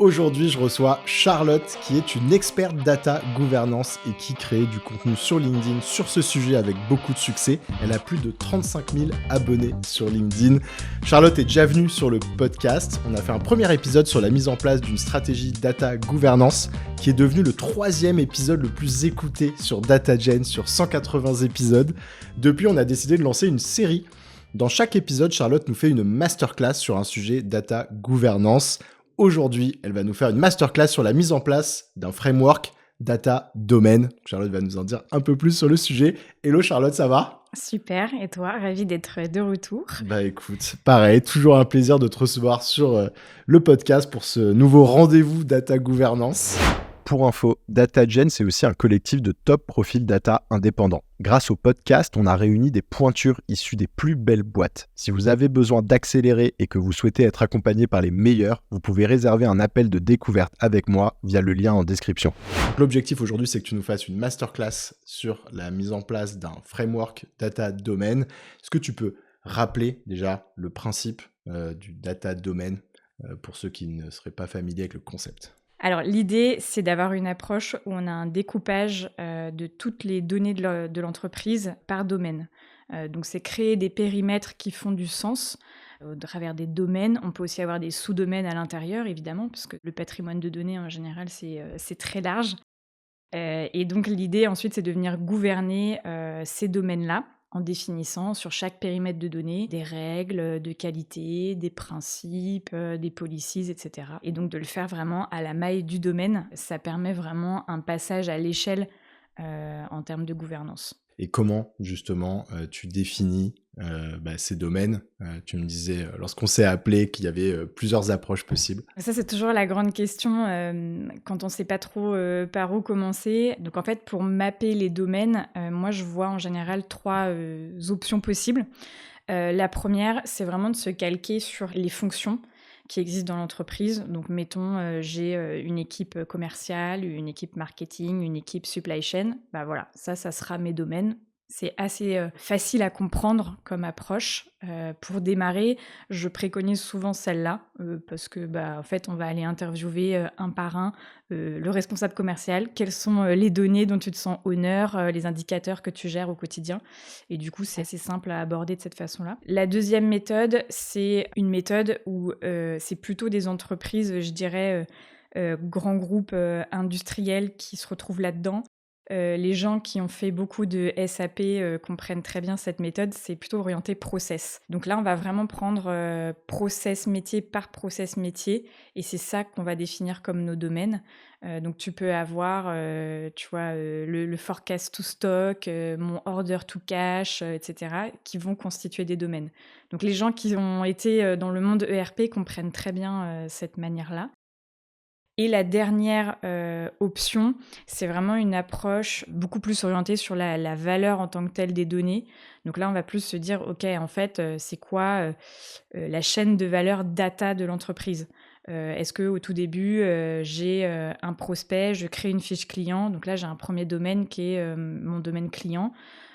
Aujourd'hui, je reçois Charlotte, qui est une experte data gouvernance et qui crée du contenu sur LinkedIn sur ce sujet avec beaucoup de succès. Elle a plus de 35 000 abonnés sur LinkedIn. Charlotte est déjà venue sur le podcast. On a fait un premier épisode sur la mise en place d'une stratégie data gouvernance qui est devenu le 3e épisode le plus écouté sur DataGen sur 180 épisodes. Depuis, on a décidé de lancer une série. Dans chaque épisode, Charlotte nous fait une masterclass sur un sujet data gouvernance. Aujourd'hui, elle va nous faire une masterclass sur la mise en place d'un framework data domaine. Charlotte va nous en dire un peu plus sur le sujet. Hello Charlotte, ça va ? Super, et toi, ravie d'être de retour. Bah écoute, pareil, toujours un plaisir de te recevoir sur le podcast pour ce nouveau rendez-vous data gouvernance. Pour info, DataGen, c'est aussi un collectif de top profils data indépendants. Grâce au podcast, on a réuni des pointures issues des plus belles boîtes. Si vous avez besoin d'accélérer et que vous souhaitez être accompagné par les meilleurs, vous pouvez réserver un appel de découverte avec moi via le lien en description. Donc, l'objectif aujourd'hui, c'est que tu nous fasses une masterclass sur la mise en place d'un framework data domaine. Est-ce que tu peux rappeler déjà le principe du data domaine pour ceux qui ne seraient pas familiers avec le concept ? Alors, l'idée, c'est d'avoir une approche où on a un découpage de toutes les données de l'entreprise par domaine. Donc, c'est créer des périmètres qui font du sens au travers des domaines. On peut aussi avoir des sous-domaines à l'intérieur, évidemment, parce que le patrimoine de données, en général, c'est très large. Et donc, l'idée, ensuite, c'est de venir gouverner ces domaines-là en définissant sur chaque périmètre de données des règles de qualité, des principes, des policies, etc. Et donc de le faire vraiment à la maille du domaine, ça permet vraiment un passage à l'échelle en termes de gouvernance. Et comment, justement, tu définis ces domaines ? Tu me disais, lorsqu'on s'est appelé, qu'il y avait plusieurs approches possibles. Ça, c'est toujours la grande question quand on ne sait pas trop par où commencer. Donc, en fait, pour mapper les domaines, moi, je vois en général 3 options possibles. La première, c'est vraiment de se calquer sur les fonctions qui existent dans l'entreprise. Donc, mettons, j'ai une équipe commerciale, une équipe marketing, une équipe supply chain. Bah voilà, ça sera mes domaines. C'est assez facile à comprendre comme approche. Pour démarrer, je préconise souvent celle-là parce que, en fait, on va aller interviewer un par un le responsable commercial. Quelles sont les données dont tu te sens honneur, les indicateurs que tu gères au quotidien. Et du coup, c'est assez simple à aborder de cette façon-là. La deuxième méthode, c'est une méthode où c'est plutôt des entreprises, je dirais, grands groupes industriels qui se retrouvent là-dedans. Les gens qui ont fait beaucoup de SAP comprennent très bien cette méthode, c'est plutôt orienté process. Donc là, on va vraiment prendre process métier par process métier et c'est ça qu'on va définir comme nos domaines. Donc tu peux avoir, tu vois, le forecast to stock, mon order to cash, etc., qui vont constituer des domaines. Donc les gens qui ont été dans le monde ERP comprennent très bien cette manière-là. Et la dernière option, c'est vraiment une approche beaucoup plus orientée sur la valeur en tant que telle des données. Donc là, on va plus se dire, OK, en fait, c'est quoi la chaîne de valeur data de l'entreprise ? Est-ce qu'au tout début, j'ai un prospect, je crée une fiche client. Donc là, j'ai un premier domaine qui est mon domaine client.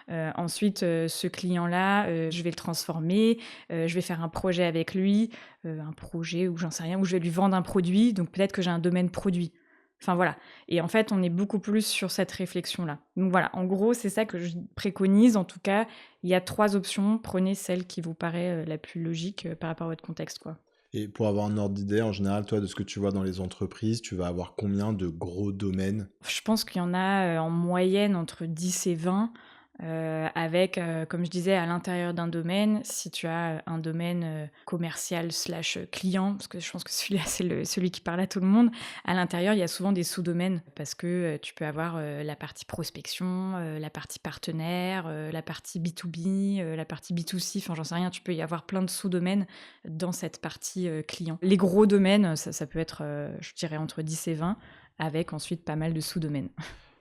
Ensuite, ce client-là, je vais le transformer, je vais faire un projet avec lui, un projet ou j'en sais rien, où je vais lui vendre un produit, donc peut-être que j'ai un domaine produit. Enfin voilà. Et en fait, on est beaucoup plus sur cette réflexion-là. Donc voilà, en gros, c'est ça que je préconise. En tout cas, il y a 3 options. Prenez celle qui vous paraît la plus logique par rapport à votre contexte, quoi. Et pour avoir un ordre d'idée, en général, toi, de ce que tu vois dans les entreprises, tu vas avoir combien de gros domaines ? Je pense qu'il y en a en moyenne entre 10 et 20. Avec, comme je disais, à l'intérieur d'un domaine, si tu as un domaine commercial slash client, parce que je pense que celui-là, c'est celui qui parle à tout le monde, à l'intérieur, il y a souvent des sous-domaines parce que tu peux avoir la partie prospection, la partie partenaire, la partie B2B, la partie B2C, enfin j'en sais rien, tu peux y avoir plein de sous-domaines dans cette partie client. Les gros domaines, ça peut être, je dirais, entre 10 et 20, avec ensuite pas mal de sous-domaines.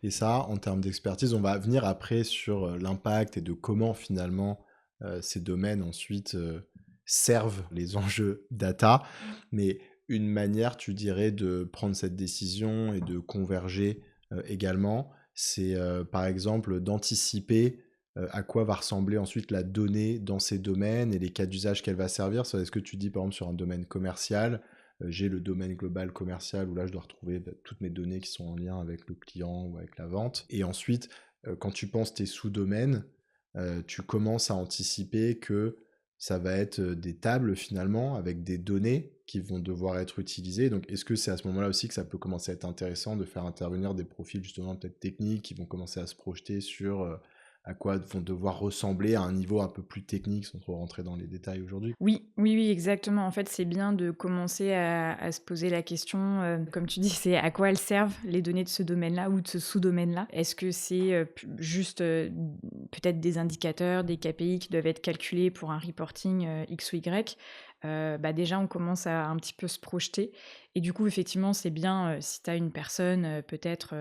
Et ça, en termes d'expertise, on va venir après sur l'impact et de comment finalement ces domaines ensuite servent les enjeux data. Mais une manière, tu dirais, de prendre cette décision et de converger également, c'est par exemple d'anticiper à quoi va ressembler ensuite la donnée dans ces domaines et les cas d'usage qu'elle va servir. Ça, est-ce que tu dis par exemple sur un domaine commercial, j'ai le domaine global commercial où là, je dois retrouver toutes mes données qui sont en lien avec le client ou avec la vente. Et ensuite, quand tu penses tes sous-domaines, tu commences à anticiper que ça va être des tables finalement avec des données qui vont devoir être utilisées. Donc, est-ce que c'est à ce moment-là aussi que ça peut commencer à être intéressant de faire intervenir des profils justement peut-être techniques qui vont commencer à se projeter sur à quoi vont devoir ressembler à un niveau un peu plus technique sans trop rentrer dans les détails aujourd'hui? Oui, oui, oui, exactement. En fait, c'est bien de commencer à se poser la question, comme tu dis, c'est à quoi elles servent les données de ce domaine-là ou de ce sous-domaine-là? Est-ce que c'est juste peut-être des indicateurs, des KPI qui doivent être calculés pour un reporting X ou Y? Bah déjà, on commence à un petit peu se projeter. Et du coup, effectivement, c'est bien si tu as une personne, peut-être,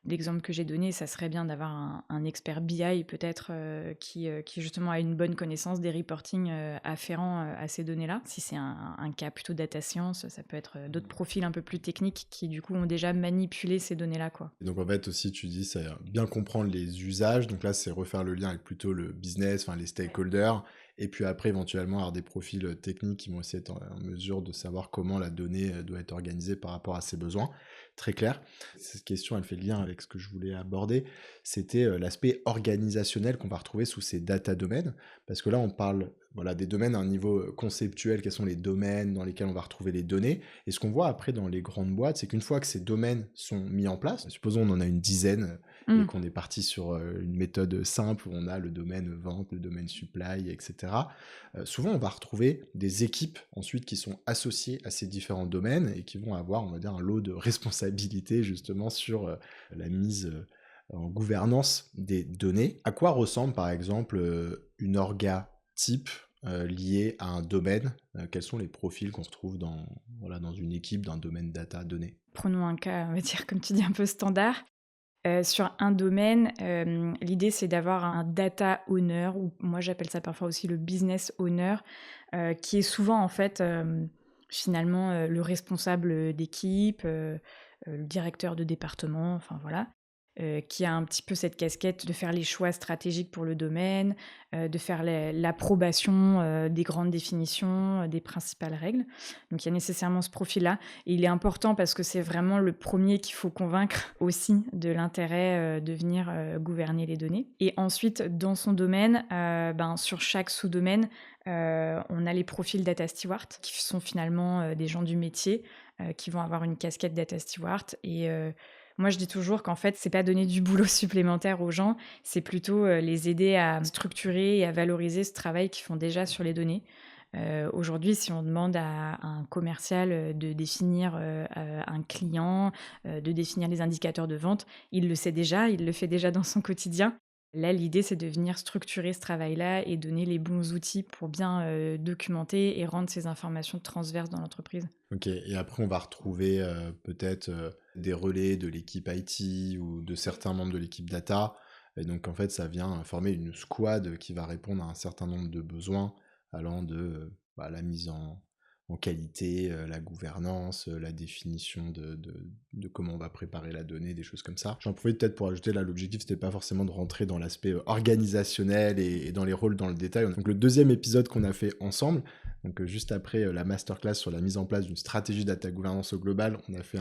l'exemple que j'ai donné, ça serait bien d'avoir un expert BI peut-être qui justement a une bonne connaissance des reportings afférents à ces données-là. Si c'est un cas plutôt data science, ça peut être d'autres profils un peu plus techniques qui du coup ont déjà manipulé ces données-là, quoi. Et donc en fait aussi tu dis c'est bien comprendre les usages, donc là c'est refaire le lien avec plutôt le business, enfin les stakeholders, et puis après éventuellement avoir des profils techniques qui vont aussi être en mesure de savoir comment la donnée doit être organisée par rapport à ses besoins. Très clair. Cette question elle fait le lien avec ce que je voulais aborder, c'était l'aspect organisationnel qu'on va retrouver sous ces data domaines, parce que là on parle voilà, des domaines à un niveau conceptuel, quels sont les domaines dans lesquels on va retrouver les données, et ce qu'on voit après dans les grandes boîtes, c'est qu'une fois que ces domaines sont mis en place, supposons on en a une dizaine et Mm. qu'on est parti sur une méthode simple où on a le domaine vente, le domaine supply, etc. Souvent, on va retrouver des équipes ensuite qui sont associées à ces différents domaines et qui vont avoir, on va dire, un lot de responsabilités justement sur la mise en gouvernance des données. À quoi ressemble par exemple une orga type liée à un domaine? Quels sont les profils qu'on retrouve dans, voilà, dans une équipe d'un domaine data données? Prenons un cas, on va dire, comme tu dis, un peu standard. Sur un domaine, l'idée, c'est d'avoir un data owner ou moi j'appelle ça parfois aussi le business owner, qui est souvent en fait, finalement, le responsable d'équipe, le directeur de département, enfin voilà. Qui a un petit peu cette casquette de faire les choix stratégiques pour le domaine, de faire l'approbation des grandes définitions, des principales règles. Donc il y a nécessairement ce profil-là. Et il est important parce que c'est vraiment le premier qu'il faut convaincre aussi de l'intérêt de venir gouverner les données. Et ensuite, dans son domaine, sur chaque sous-domaine, on a les profils data steward qui sont finalement des gens du métier qui vont avoir une casquette data steward et moi, je dis toujours qu'en fait, c'est pas donner du boulot supplémentaire aux gens, c'est plutôt les aider à structurer et à valoriser ce travail qu'ils font déjà sur les données. Aujourd'hui, si on demande à un commercial de définir un client, de définir les indicateurs de vente, il le sait déjà, il le fait déjà dans son quotidien. Là, l'idée, c'est de venir structurer ce travail-là et donner les bons outils pour bien documenter et rendre ces informations transverses dans l'entreprise. Ok, et après on va retrouver peut-être des relais de l'équipe IT ou de certains membres de l'équipe data. Et donc en fait ça vient former une squad qui va répondre à un certain nombre de besoins allant de la mise en qualité, la gouvernance, la définition de comment on va préparer la donnée, des choses comme ça. J'en profite peut-être pour ajouter là, l'objectif c'était pas forcément de rentrer dans l'aspect organisationnel et dans les rôles dans le détail. Donc le deuxième épisode qu'on a fait ensemble, donc juste après la masterclass sur la mise en place d'une stratégie data gouvernance au global, on a fait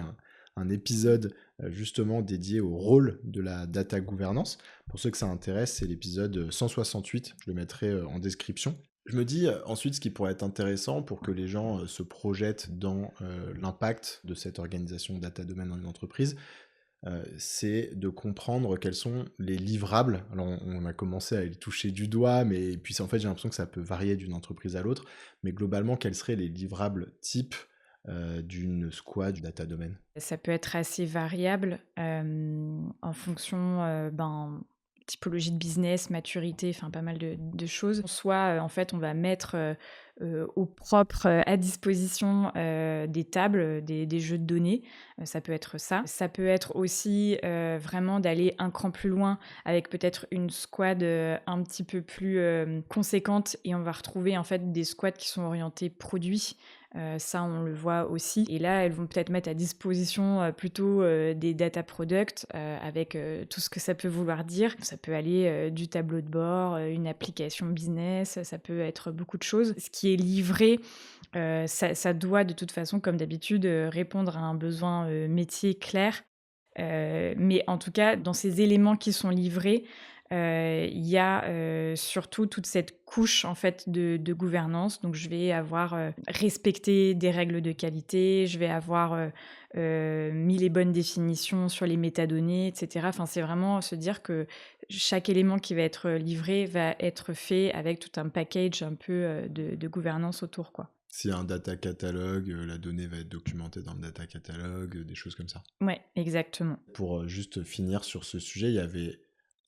un épisode justement dédié au rôle de la data gouvernance. Pour ceux que ça intéresse, c'est l'épisode 168, je le mettrai en description. Je me dis ensuite ce qui pourrait être intéressant pour que les gens se projettent dans l'impact de cette organisation data domaine dans une entreprise, c'est de comprendre quels sont les livrables. Alors on a commencé à y toucher du doigt, mais puis en fait j'ai l'impression que ça peut varier d'une entreprise à l'autre, mais globalement quels seraient les livrables types d'une squad du data domaine? Ça peut être assez variable en fonction typologie de business, maturité, enfin pas mal de choses. Soit en fait on va mettre au propre à disposition des tables, des jeux de données. Ça peut être ça. Ça peut être aussi vraiment d'aller un cran plus loin avec peut-être une squad un petit peu plus conséquente et on va retrouver en fait des squads qui sont orientés produits. Ça, on le voit aussi. Et là, elles vont peut-être mettre à disposition plutôt des data products avec tout ce que ça peut vouloir dire. Ça peut aller du tableau de bord, une application business, ça peut être beaucoup de choses. Ce qui est livré, ça doit de toute façon, comme d'habitude, répondre à un besoin métier clair. Mais en tout cas, dans ces éléments qui sont livrés, il y a surtout toute cette couche en fait de gouvernance. Donc, je vais avoir respecté des règles de qualité, je vais avoir mis les bonnes définitions sur les métadonnées, etc. Enfin, c'est vraiment se dire que chaque élément qui va être livré va être fait avec tout un package un peu de gouvernance autour, quoi. S'il y a un data catalogue, la donnée va être documentée dans le data catalogue, des choses comme ça. Ouais, exactement. Pour juste finir sur ce sujet, il y avait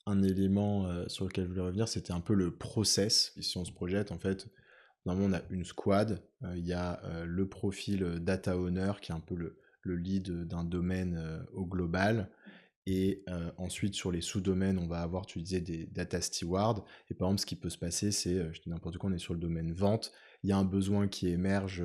un élément sur lequel je voulais revenir, c'était un peu le process. Et si on se projette, en fait, normalement, on a une squad, il y a le profil data owner qui est un peu le lead d'un domaine au global. Et ensuite, sur les sous-domaines, on va avoir, tu disais, des data stewards. Et par exemple, ce qui peut se passer, c'est, je dis n'importe quoi, on est sur le domaine vente, il y a un besoin qui émerge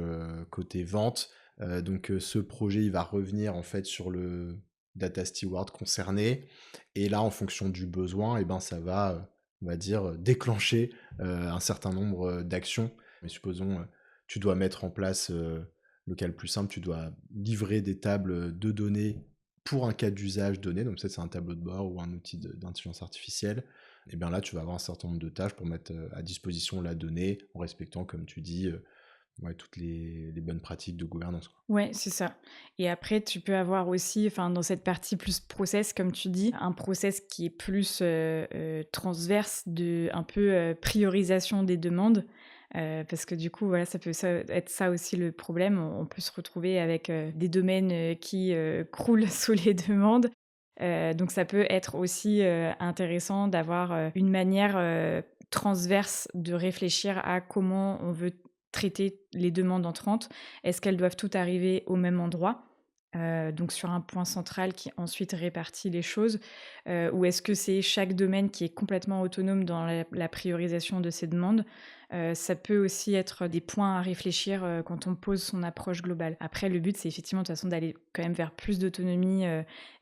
côté vente. Donc ce projet, il va revenir en fait sur le data steward concerné. Et là, en fonction du besoin, et ben, ça va, on va dire, déclencher un certain nombre d'actions. Mais supposons, tu dois mettre en place, le cas le plus simple, tu dois livrer des tables de données pour un cas d'usage donné, donc peut-être c'est un tableau de bord ou un outil d'intelligence artificielle, et bien là tu vas avoir un certain nombre de tâches pour mettre à disposition la donnée en respectant, comme tu dis, ouais, toutes les bonnes pratiques de gouvernance, quoi. Ouais, c'est ça. Et après, tu peux avoir aussi, enfin, dans cette partie plus process, comme tu dis, un process qui est plus transverse de un peu priorisation des demandes. Parce que du coup, voilà, ça peut être ça aussi le problème. On peut se retrouver avec des domaines qui croulent sous les demandes. Donc ça peut être aussi intéressant d'avoir une manière transverse de réfléchir à comment on veut traiter les demandes entrantes. Est-ce qu'elles doivent toutes arriver au même endroit? Donc sur un point central qui ensuite répartit les choses, ou est-ce que c'est chaque domaine qui est complètement autonome dans la priorisation de ces demandes? Ça peut aussi être des points à réfléchir, quand on pose son approche globale. Après le but, c'est effectivement de toute façon d'aller quand même vers plus d'autonomie,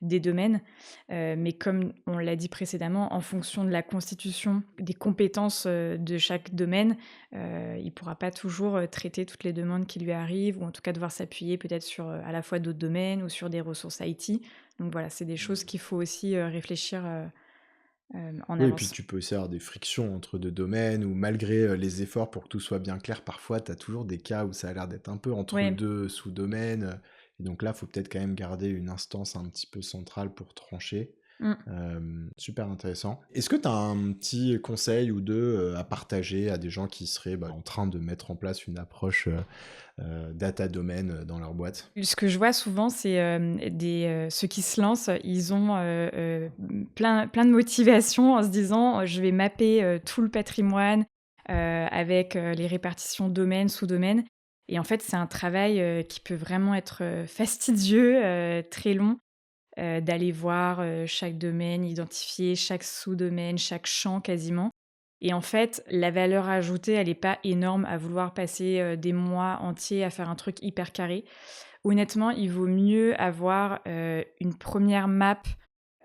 des domaines, mais comme on l'a dit précédemment, en fonction de la constitution des compétences, de chaque domaine, il pourra pas toujours, traiter toutes les demandes qui lui arrivent ou en tout cas devoir s'appuyer peut-être sur, à la fois d'autres domaines ou sur des ressources IT. Donc voilà, c'est des choses qu'il faut aussi, réfléchir, en Oui, et puis avance. tu peux aussi avoir des frictions entre deux domaines, ou malgré les efforts pour que tout soit bien clair, parfois tu as toujours des cas où ça a l'air d'être un peu entre Ouais. deux sous-domaines, et donc là, il faut peut-être quand même garder une instance un petit peu centrale pour trancher. Mmh. Super intéressant. Est-ce que tu as un petit conseil ou deux à partager à des gens qui seraient en train de mettre en place une approche data domaine dans leur boîte? Ce que je vois souvent, c'est, ceux qui se lancent, ils ont, plein de motivation en se disant: «Je vais mapper, tout le patrimoine, avec, les répartitions domaines, sous-domaines» et en fait, c'est un travail, qui peut vraiment être, fastidieux, très long, d'aller voir, chaque domaine, identifier chaque sous-domaine, chaque champ quasiment et en fait, la valeur ajoutée, elle est pas énorme à vouloir passer, des mois entiers à faire un truc hyper carré. Honnêtement, il vaut mieux avoir, une première map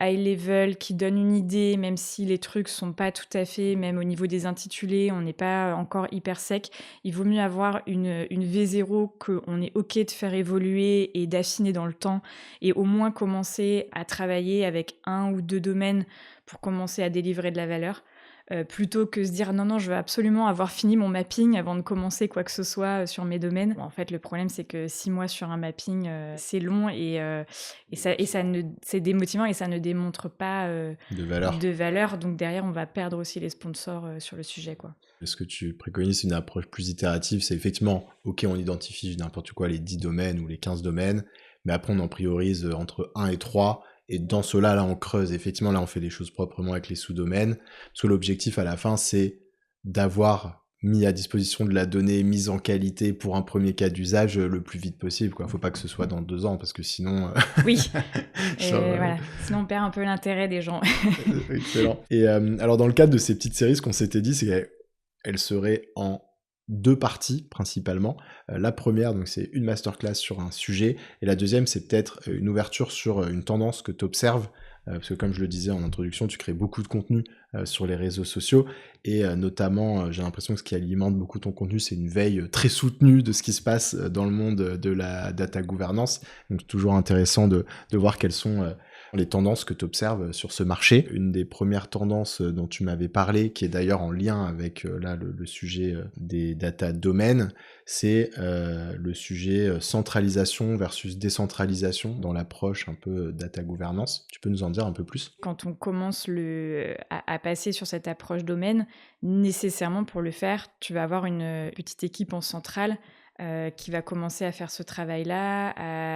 high level qui donne une idée, même si les trucs sont pas tout à fait même au niveau des intitulés, on n'est pas encore hyper sec. Il vaut mieux avoir une V0 qu'on est OK de faire évoluer et d'affiner dans le temps et au moins commencer à travailler avec un ou 2 domaines pour commencer à délivrer de la valeur, plutôt que se dire: «Non, non, je veux absolument avoir fini mon mapping avant de commencer quoi que ce soit, sur mes domaines». Bon, en fait, le problème, c'est que 6 mois sur un mapping, c'est long et ça ne c'est démotivant et ça ne démontre pas, De valeur. de valeur. Donc derrière, on va perdre aussi les sponsors, sur le sujet, quoi. Est-ce que tu préconises une approche plus itérative? C'est effectivement, ok, on identifie n'importe quoi, les 10 domaines ou les 15 domaines, mais après on en priorise entre un et 3, et dans cela, là, on creuse. Effectivement, là, on fait les choses proprement avec les sous-domaines, parce que l'objectif à la fin, c'est d'avoir mis à disposition de la donnée mise en qualité pour un premier cas d'usage le plus vite possible, quoi. Faut pas que ce soit dans 2 ans, parce que sinon, Oui genre, et voilà, sinon on perd un peu l'intérêt des gens. excellent. Et alors, dans le cadre de ces petites séries, ce qu'on s'était dit, c'est qu'elles seraient en 2 parties principalement. La première, donc c'est une masterclass sur un sujet et la deuxième, c'est peut-être une ouverture sur, une tendance que tu observes, parce que comme je le disais en introduction, tu crées beaucoup de contenu, sur les réseaux sociaux et notamment, j'ai l'impression que ce qui alimente beaucoup ton contenu, c'est une veille, très soutenue de ce qui se passe, dans le monde, de la data gouvernance. Donc toujours intéressant de voir quelles sont, les tendances que tu observes sur ce marché. Une des premières tendances dont tu m'avais parlé, qui est d'ailleurs en lien avec là le sujet des data domaines, c'est le sujet centralisation versus décentralisation dans l'approche un peu data gouvernance. Tu peux nous en dire un peu plus? Quand on commence à passer sur cette approche domaine, nécessairement pour le faire, tu vas avoir une petite équipe en centrale qui va commencer à faire ce travail-là,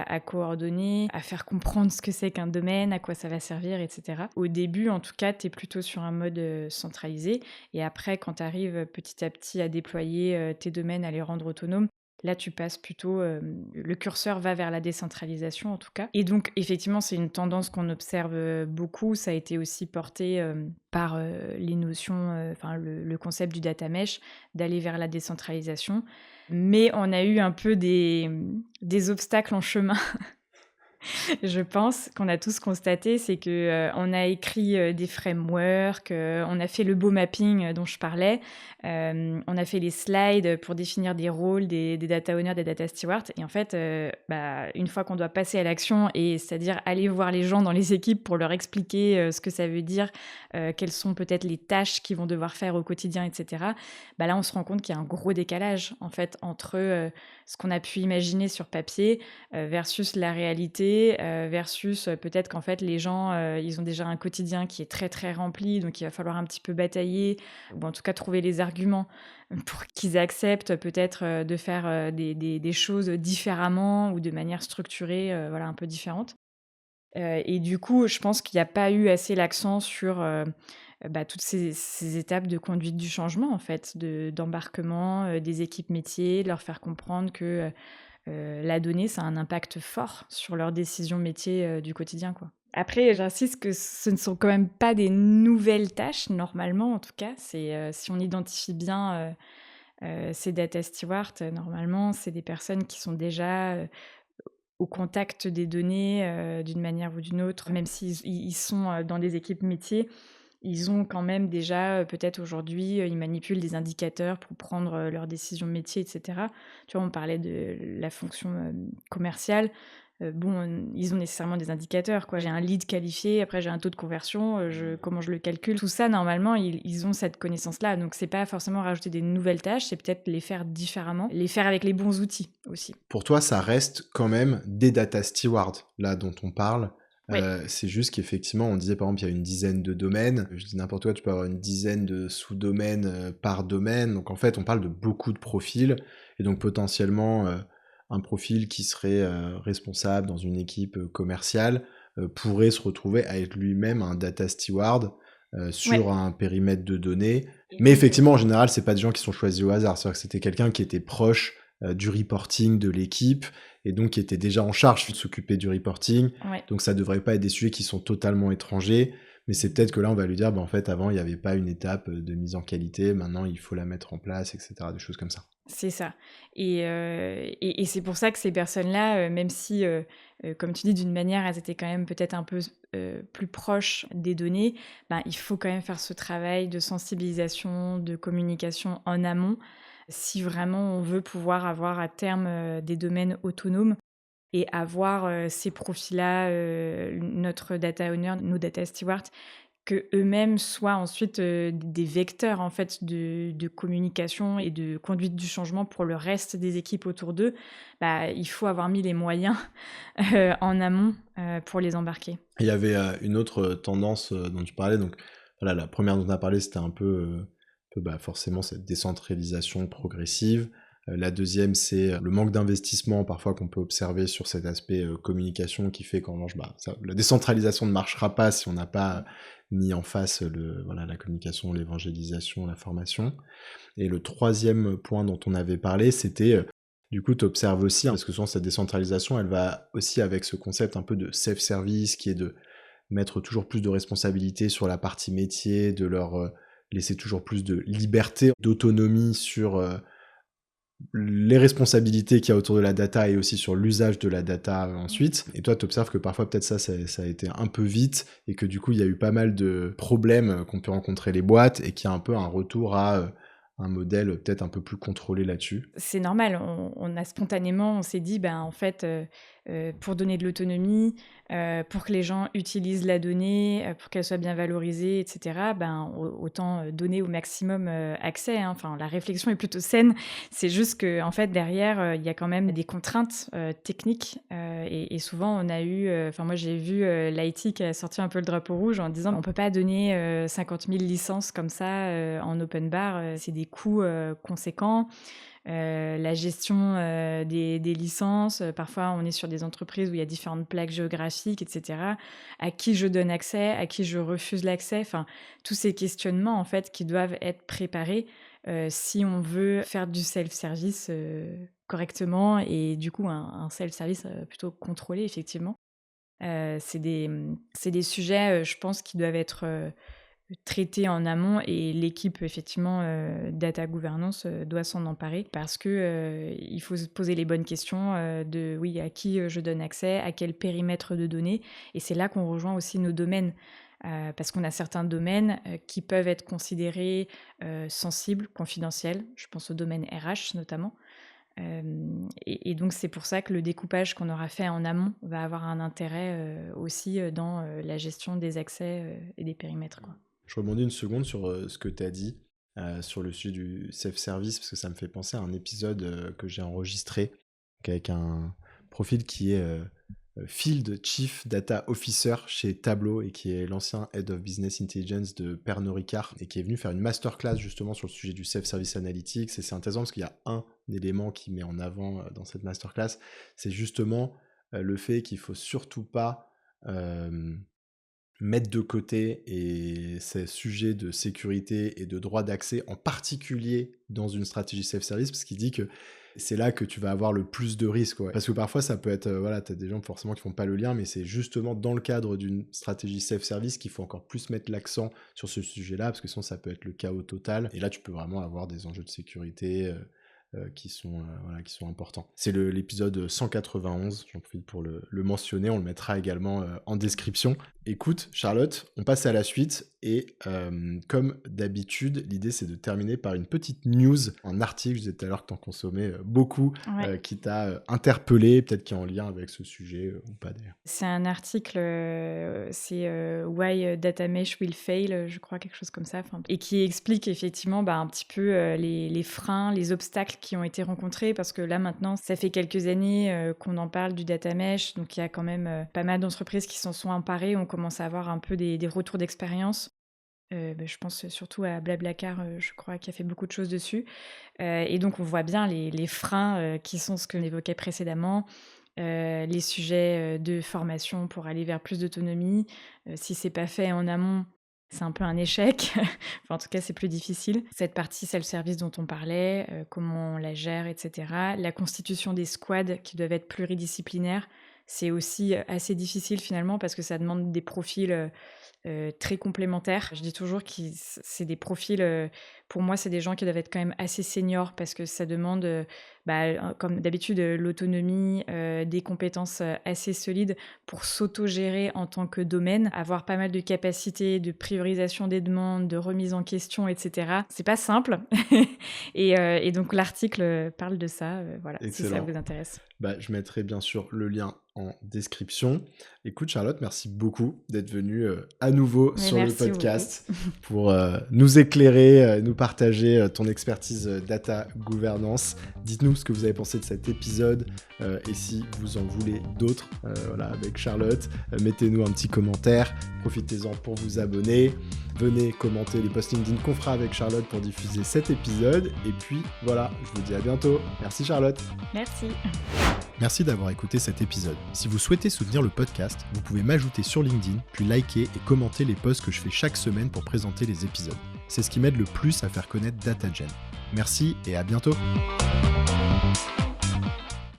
à coordonner, à faire comprendre ce que c'est qu'un domaine, à quoi ça va servir, etc. Au début, en tout cas, tu es plutôt sur un mode centralisé. Et après, quand tu arrives petit à petit à déployer tes domaines, à les rendre autonomes, là, tu passes plutôt, le curseur va vers la décentralisation en tout cas. Et donc, effectivement, c'est une tendance qu'on observe beaucoup. Ça a été aussi porté par les notions, enfin le concept du data mesh, d'aller vers la décentralisation. Mais on a eu un peu des obstacles en chemin. Je pense qu'on a tous constaté, c'est que on a écrit des frameworks, on a fait le beau mapping dont je parlais, on a fait les slides pour définir des rôles des data owners, des data stewards. Et en fait, une fois qu'on doit passer à l'action, et c'est-à-dire aller voir les gens dans les équipes pour leur expliquer ce que ça veut dire, quelles sont peut-être les tâches qu'ils vont devoir faire au quotidien, etc. Là, on se rend compte qu'il y a un gros décalage en fait entre ce qu'on a pu imaginer sur papier versus la réalité, versus peut-être qu'en fait les gens, ils ont déjà un quotidien qui est très très rempli, donc il va falloir un petit peu batailler, ou en tout cas trouver les arguments pour qu'ils acceptent peut-être de faire des choses différemment ou de manière structurée, voilà, un peu différente. Et du coup, je pense qu'il n'y a pas eu assez l'accent sur toutes ces étapes de conduite du changement, en fait, d'embarquement des équipes métiers, de leur faire comprendre que la donnée, ça a un impact fort sur leurs décisions métiers du quotidien, quoi. Après, j'insiste que ce ne sont quand même pas des nouvelles tâches, normalement, en tout cas. Si on identifie bien ces data stewards, normalement, c'est des personnes qui sont déjà au contact des données d'une manière ou d'une autre, même s'ils sont dans des équipes métiers. Ils ont quand même déjà, peut-être aujourd'hui, ils manipulent des indicateurs pour prendre leurs décisions métiers, et cetera. Tu vois, on parlait de la fonction commerciale. Ils ont nécessairement des indicateurs, quoi. J'ai un lead qualifié, après j'ai un taux de conversion, comment je le calcule? Tout ça, normalement, ils ont cette connaissance-là. Donc c'est pas forcément rajouter des nouvelles tâches, c'est peut-être les faire différemment, les faire avec les bons outils aussi. Pour toi, ça reste quand même des data stewards, là, dont on parle. Oui. C'est juste qu'effectivement, on disait par exemple, il y a une dizaine de domaines. Je dis n'importe quoi, tu peux avoir une dizaine de sous-domaines par domaine. Donc en fait, on parle de beaucoup de profils. Et donc potentiellement, un profil qui serait responsable dans une équipe commerciale pourrait se retrouver à être lui-même un data steward sur Ouais. un périmètre de données. Mais effectivement, en général, c'est pas des gens qui sont choisis au hasard. C'est-à-dire que c'était quelqu'un qui était proche du reporting de l'équipe et donc qui était déjà en charge de s'occuper du reporting. Ouais. Donc ça devrait pas être des sujets qui sont totalement étrangers, mais c'est peut-être que là on va lui dire, en fait avant il n'y avait pas une étape de mise en qualité, maintenant il faut la mettre en place, etc. Des choses comme ça. C'est ça. Et c'est pour ça que ces personnes-là, même si, comme tu dis, d'une manière, elles étaient quand même peut-être un peu plus proches des données, il faut quand même faire ce travail de sensibilisation, de communication en amont, si vraiment on veut pouvoir avoir à terme des domaines autonomes et avoir ces profils-là, notre data owner, nos data stewards, que eux-mêmes soient ensuite des vecteurs en fait de communication et de conduite du changement pour le reste des équipes autour d'eux. Il faut avoir mis les moyens en amont pour les embarquer. Il y avait une autre tendance dont tu parlais, donc voilà, la première dont on a parlé c'était un peu, forcément cette décentralisation progressive. La deuxième, c'est le manque d'investissement parfois qu'on peut observer sur cet aspect communication qui fait qu'en revanche, la décentralisation ne marchera pas si on n'a pas mis en face la communication, l'évangélisation, la formation. Et le troisième point dont on avait parlé, c'était du coup, tu observes aussi, parce que souvent cette décentralisation, elle va aussi avec ce concept un peu de self-service qui est de mettre toujours plus de responsabilités sur la partie métier, de leur laisser toujours plus de liberté, d'autonomie sur les responsabilités qu'il y a autour de la data et aussi sur l'usage de la data ensuite. Et toi, tu observes que parfois, peut-être ça a été un peu vite et que du coup, il y a eu pas mal de problèmes qu'ont pu rencontrer les boîtes et qu'il y a un peu un retour à un modèle peut-être un peu plus contrôlé là-dessus. C'est normal, on a spontanément, on s'est dit, en fait, pour donner de l'autonomie, pour que les gens utilisent la donnée, pour qu'elle soit bien valorisée, et cetera, autant donner au maximum accès, hein. Enfin, la réflexion est plutôt saine. C'est juste qu'en fait, derrière, il y a quand même des contraintes techniques. Et souvent, on a eu... moi, j'ai vu l'IT qui a sorti un peu le drapeau rouge en disant on ne peut pas donner 50 000 licences comme ça en open bar. C'est des coûts conséquents. La gestion des licences, parfois on est sur des entreprises où il y a différentes plaques géographiques, etc. À qui je donne accès, à qui je refuse l'accès, enfin tous ces questionnements en fait qui doivent être préparés si on veut faire du self-service correctement et du coup un self-service plutôt contrôlé effectivement. C'est des sujets, je pense, qui doivent être traités en amont et l'équipe effectivement data governance doit s'en emparer parce que il faut se poser les bonnes questions de oui à qui je donne accès, à quel périmètre de données et c'est là qu'on rejoint aussi nos domaines parce qu'on a certains domaines qui peuvent être considérés sensibles, confidentiels, je pense au domaine RH notamment. Et donc c'est pour ça que le découpage qu'on aura fait en amont va avoir un intérêt aussi dans la gestion des accès et des périmètres, quoi. Je rebondis une seconde sur ce que tu as dit sur le sujet du self-service, parce que ça me fait penser à un épisode que j'ai enregistré avec un profil qui est Field Chief Data Officer chez Tableau et qui est l'ancien Head of Business Intelligence de Pernod Ricard et qui est venu faire une masterclass justement sur le sujet du self-service analytics. Et c'est intéressant parce qu'il y a un élément qui met en avant dans cette masterclass, c'est justement le fait qu'il ne faut surtout pas mettre de côté et ces sujets de sécurité et de droit d'accès, en particulier dans une stratégie self-service, parce qu'il dit que c'est là que tu vas avoir le plus de risques. Ouais. Parce que parfois, ça peut être... tu as des gens forcément qui font pas le lien, mais c'est justement dans le cadre d'une stratégie self-service qu'il faut encore plus mettre l'accent sur ce sujet-là, parce que sinon, ça peut être le chaos total. Et là, tu peux vraiment avoir des enjeux de sécurité qui sont importants. C'est l'épisode 191, j'en profite pour le mentionner, on le mettra également en description. Écoute, Charlotte, on passe à la suite, et comme d'habitude, l'idée c'est de terminer par une petite news, un article, je disais tout à l'heure que tu en consommais beaucoup, ouais. Qui t'a interpellé, peut-être qui est en lien avec ce sujet ou pas d'ailleurs. C'est un article, c'est Why Data Mesh Will Fail, je crois, quelque chose comme ça, et qui explique effectivement un petit peu les freins, les obstacles qui ont été rencontrés, parce que là maintenant, ça fait quelques années qu'on en parle du data mesh, donc il y a quand même pas mal d'entreprises qui s'en sont emparées, on commence à avoir un peu des retours d'expérience. Je pense surtout à Blablacar, je crois, qui a fait beaucoup de choses dessus. Et donc on voit bien les freins qui sont ce que l'évoquait précédemment, les sujets de formation pour aller vers plus d'autonomie. Si c'est pas fait en amont, c'est un peu un échec. Enfin, en tout cas, c'est plus difficile. Cette partie self-service dont on parlait, comment on la gère, etc. La constitution des squads qui doivent être pluridisciplinaires, c'est aussi assez difficile finalement parce que ça demande des profils très complémentaires. Je dis toujours que c'est des profils, pour moi, c'est des gens qui doivent être quand même assez seniors parce que ça demande, comme d'habitude, l'autonomie, des compétences assez solides pour s'auto-gérer en tant que domaine, avoir pas mal de capacités de priorisation des demandes, de remise en question, etc. C'est pas simple. Et donc l'article parle de ça, voilà, si ça vous intéresse. Je mettrai bien sûr le lien en description. Écoute Charlotte, merci beaucoup d'être venue à nouveau sur le podcast pour nous éclairer, nous partager ton expertise data gouvernance. Dites-nous ce que vous avez pensé de cet épisode et si vous en voulez d'autres avec Charlotte. Mettez-nous un petit commentaire, profitez-en pour vous abonner. Venez commenter les posts LinkedIn qu'on fera avec Charlotte pour diffuser cet épisode. Et puis voilà, je vous dis à bientôt. Merci Charlotte. Merci. Merci d'avoir écouté cet épisode. Si vous souhaitez soutenir le podcast, vous pouvez m'ajouter sur LinkedIn, puis liker et commenter les posts que je fais chaque semaine pour présenter les épisodes. C'est ce qui m'aide le plus à faire connaître DataGen. Merci et à bientôt.